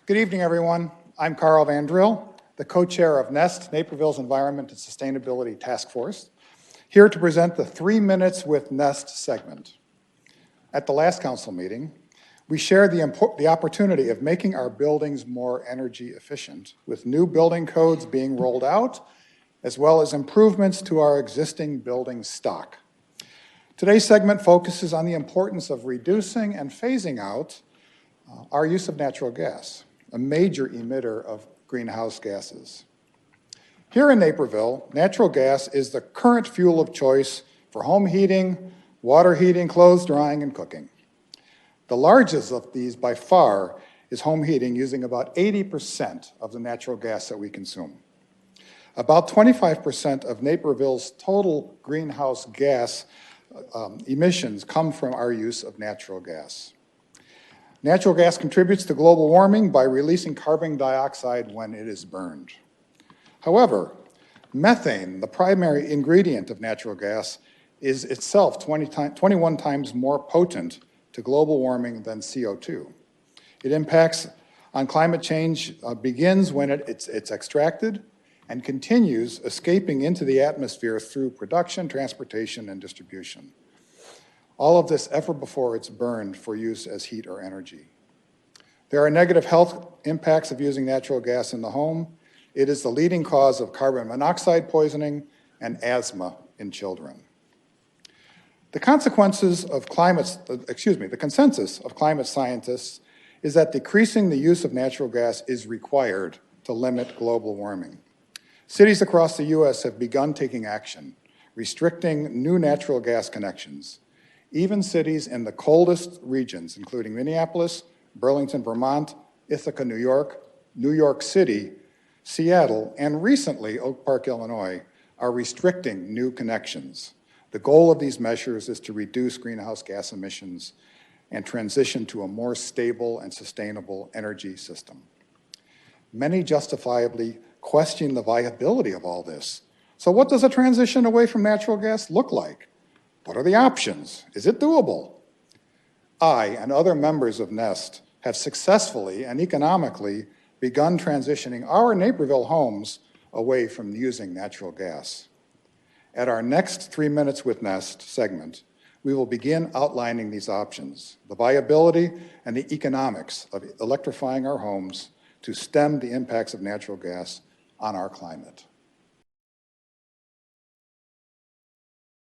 Good evening, everyone. I'm Carl VanDril, the co-chair of NEST, Naperville's Environment and Sustainability Task Force, here to present the 3 Minutes with NEST segment. At the last council meeting, we shared the opportunity of making our buildings more energy efficient, with new building codes being rolled out, as well as improvements to our existing building stock. Today's segment focuses on the importance of reducing and phasing out our use of natural gas, a major emitter of greenhouse gases. Here in Naperville, natural gas is the current fuel of choice for home heating, water heating, clothes drying, and cooking. The largest of these by far is home heating, using about 80% of the natural gas that we consume. About 25% of Naperville's total greenhouse gas emissions come from our use of natural gas. Natural gas contributes to global warming by releasing carbon dioxide when it is burned. However, methane, the primary ingredient of natural gas, is itself 21 times more potent to global warming than CO2. It impacts on climate change begins when it's extracted and continues escaping into the atmosphere through production, transportation, and distribution. All of this ever before it's burned for use as heat or energy. There are negative health impacts of using natural gas in the home. It is the leading cause of carbon monoxide poisoning and asthma in children. The consensus of climate scientists is that decreasing the use of natural gas is required to limit global warming. Cities across the U.S. have begun taking action, restricting new natural gas connections. Even cities in the coldest regions, including Minneapolis, Burlington, Vermont, Ithaca, New York City, Seattle, and recently Oak Park, Illinois, are restricting new connections. The goal of these measures is to reduce greenhouse gas emissions and transition to a more stable and sustainable energy system. Many justifiably question the viability of all this. So what does a transition away from natural gas look like? What are the options? Is it doable? I and other members of NEST have successfully and economically begun transitioning our Naperville homes away from using natural gas. At our next 3 Minutes with NEST segment, we will begin outlining these options, the viability and the economics of electrifying our homes to stem the impacts of natural gas on our climate.